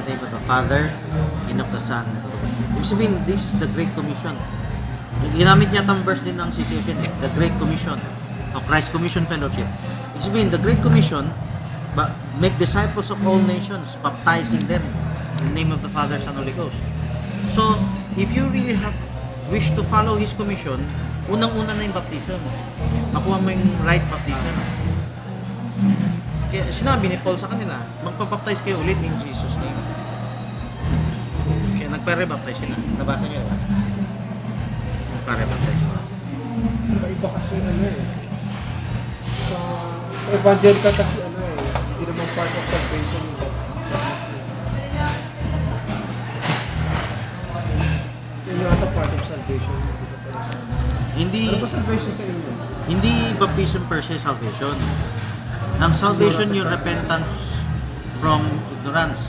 name of the Father, and of the Son. Ibig sabihin, this is the Great Commission. Ginamit niya ang verse din ng CCFN, the Great Commission, o Christ Commission Fellowship. Ibig sabihin, the Great Commission, make disciples of all nations, baptizing them in the name of the Father, Son, Holy Ghost. So, if you really wish to follow His commission, unang-una na yung baptism. Makuha mo yung right baptism. Kaya sinabi ni Paul sa kanila, magpapaptize kayo ulit in Jesus' name. Kaya nagpare-baptize sila. Nabasa niyo ba? Nagpare-baptize sila. Iba kasi ano eh. Sa evangelical kasi ano eh, hindi naman part of salvation yung baptism. Kasi inyo ata part of salvation. Hindi, Ano ba salvation sa inyo? hindi baptism per se salvation. Ang salvation yung repentance from ignorance.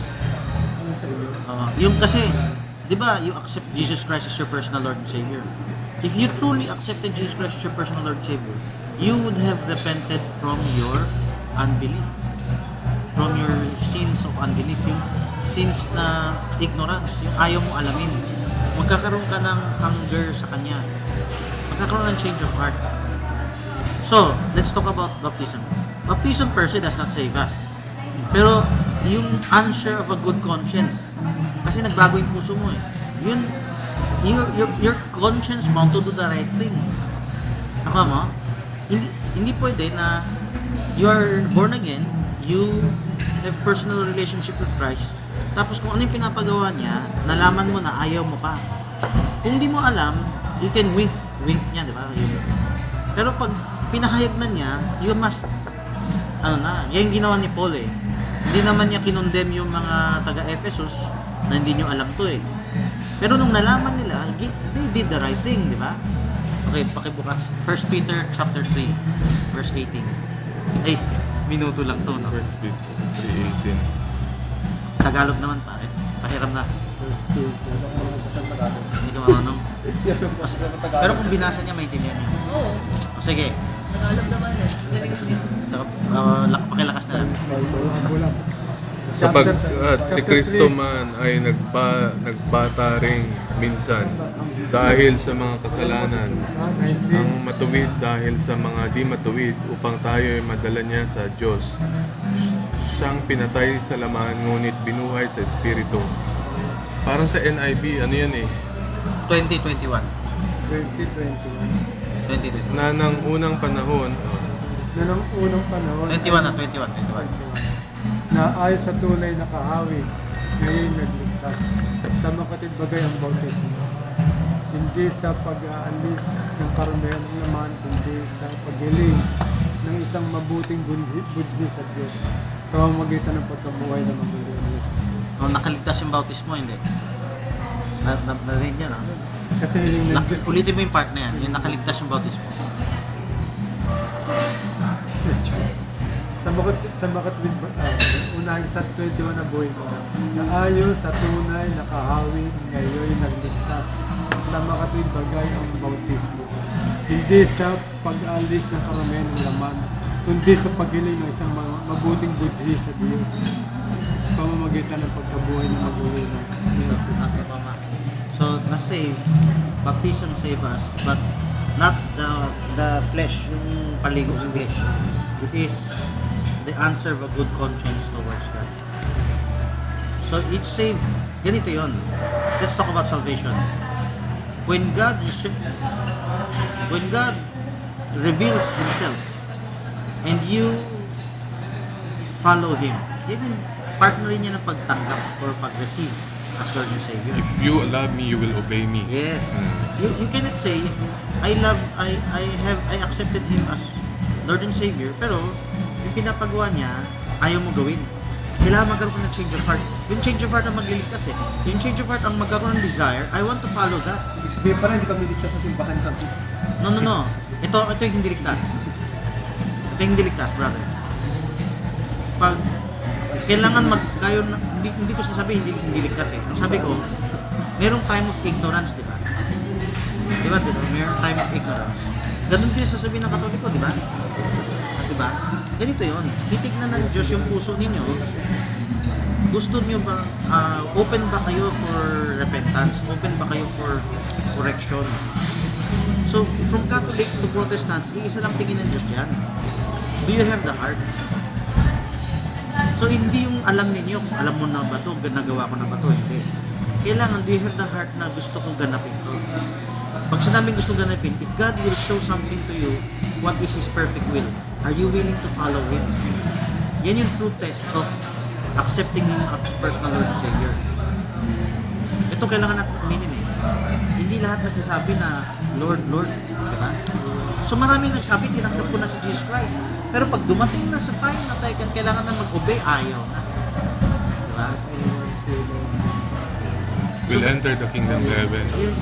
Ano sa inyo? Yung kasi, di ba, you accept Jesus Christ as your personal Lord and Savior. If you truly accepted Jesus Christ as your personal Lord and Savior, you would have repented from your unbelief. From your sins of unbelief. Yung sins na ignorance. Yung ayaw mo alamin. Magkakaroon ka ng hunger sa Kanya. Magkakaroon ng change of heart. So, let's talk about baptism. Baptism per se does not save us. Pero, yung answer of a good conscience, kasi nagbago yung puso mo eh. Yun, your conscience want to do the right thing. Ako mo, hindi pwede na you are born again, you have personal relationship with Christ, tapos kung ano yung pinapagawa niya, nalaman mo na ayaw mo pa. Kung hindi mo alam, you can wink niya, di ba? Pero pag pinahayag na niya, you must, yan yung ginawa ni Paul eh. Hindi naman niya kinondem yung mga taga-Ephesus na hindi nyo alam to eh. Pero nung nalaman nila, they did the right thing, di ba? Okay, pakibukas. 1 Peter chapter 3, verse 18. Ay, minuto lang to, no? 1 Peter 3:18. Tagalog naman pare. Pahiram na. First two. Wala ko naman kasi ang Tagalog. Hindi ka marunong. Siya yung mas na Tagalog. Pero kung binasa niya, maintindihan niya. Oo. O, sige. Tagalog naman eh. So, pakilakas na lang. Si Kristo man ay nagbata ring minsan dahil sa mga kasalanan, ang matuwid dahil sa mga di matuwid, upang tayo ay madala niya sa Diyos. Siyang pinatay sa laman, ngunit binuhay sa Espiritu. Para sa NIV, ano yan eh? 2021. 2021. 2021. Na ng unang panahon, Na ng unang panahon. 21 na, 21. Na ayon sa tunay na kahawi, ngayon nagligtas. Sa makatid bagay ang bautismo. Hindi sa pag-aalis ng karamihan ng laman, kundi sa paghiling ng isang mabuting budhi sa Diyos sa pamamagitan ng pagkabuhay ng mga Diyos. Kung nakaligtas yung bautismo, hindi. Narinig niya, no? Kasi hiling ng Diyos. Ulitin mo yung part na yan, yung nakaligtas yung bautismo. Sa makatwid unang sa 21 na buhay ko na ayon sa tunay na kahawi ngayon nagligtas sa makatwid bagay ang bautismo, hindi sa pag-alis ng karamihan ng laman, kundi sa paghiling ng isang mabuting budhi sa Diyos sa pamamagitan ng pagkabuhay ng magulo ng Diyos. So, na-save, baptism save us, but not the flesh, yung paligo sa flesh. It is the answer of a good conscience towards God. So, it's saved. Ganito yon. Let's talk about salvation. When God reveals Himself and you follow Him, even partnerin niya ng pagtanggap or pag-receive as Lord and Savior. if you love me, you will obey me. Yes. You cannot say I accepted Him as Lord and Savior, pero yung pinapagawa niya, ayaw mo gawin. Kailangan magkaroon ka ng change of heart. Yung change of heart ang magliligtas eh. Yung change of heart ang magkaroon ng desire, I want to follow that. Ibig sabihin pa rin, hindi kami ligtas sa simbahan namin. No. Ito yung hindi ligtas. Ito yung hindi ligtas, brother. Pag kailangan hindi ko sasabihin hindi ligtas eh. Ang sabi ko, merong time of ignorance, di ba? Di ba? Merong time of ignorance. Ganun din sasabihin ng Katoliko, di ba? Diba? Ganito yon. Titignan ng Diyos yung puso ninyo. gusto niyo ba, open ba kayo for repentance? Open ba kayo for correction? So, from Catholic to Protestants, iisa lang tingin ng Diyos yan. Do you have the heart? So, hindi yung alam ninyo kung alam mo na ba ito, nagawa ko na ba ito, hindi. Kailangan, do you have the heart na gusto kong ganapin ito? Pag sinabing gusto kong ganapin, if God will show something to you, what is His perfect will? Are you willing to follow Him? Yan yung true test of accepting Him as personal Lord and Savior. Ito kailangan natin aminin eh. Hindi lahat nagsasabi na Lord, Lord, di ba? So maraming nagsabi, tinanggap ko na si Jesus Christ. Pero pag dumating na sa time na tayo kailangan na mag-obey, ayaw na. Di ba? Will enter the kingdom of heaven. Yes.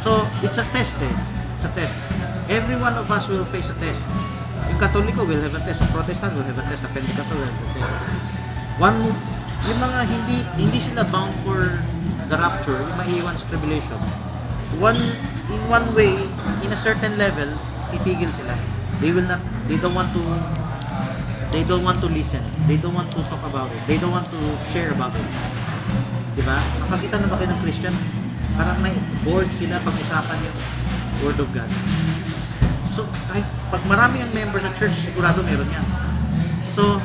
So, it's a test eh. It's a test. Every one of us will face a test. Yung Katoliko will have a test. Yung Protestant will have a test. Yung Pentecostal will have a test. Yung mga hindi sila bound for the rapture, yung maiiwan sa tribulation. In one way, in a certain level, titigil sila. They don't want to listen. They don't want to talk about it. They don't want to share about it. Diba? Nakakita na ba kayo ng Christian? Parang may bored sila pag-usapan yung Word of God. So, kahit pag marami ang member sa church, sigurado meron yan. So,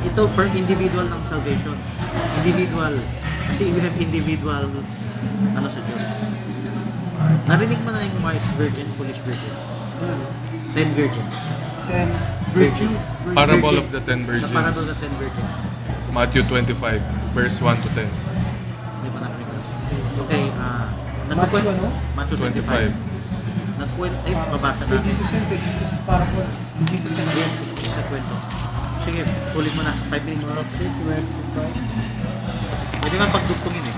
ito per individual ng salvation. Individual. Kasi we have individual sa Diyos. Narinig mo na yung wise virgin, foolish virgin. 10 virgins. 10 virtues. Parable of the 10 The virgins. parable of the 10 virgins. Matthew 25, verse 1 to 10. Hindi pa narinig ko. Okay, Matthew ano? Matthew 25. 25. Mabasa Kay natin. Jesus yun, kay Jesus parable. Jesus na Yes, sa kwento. Sige, ulit mo na. 5 minutes mo. Matthew 25. Pwede man pagdugtungin eh.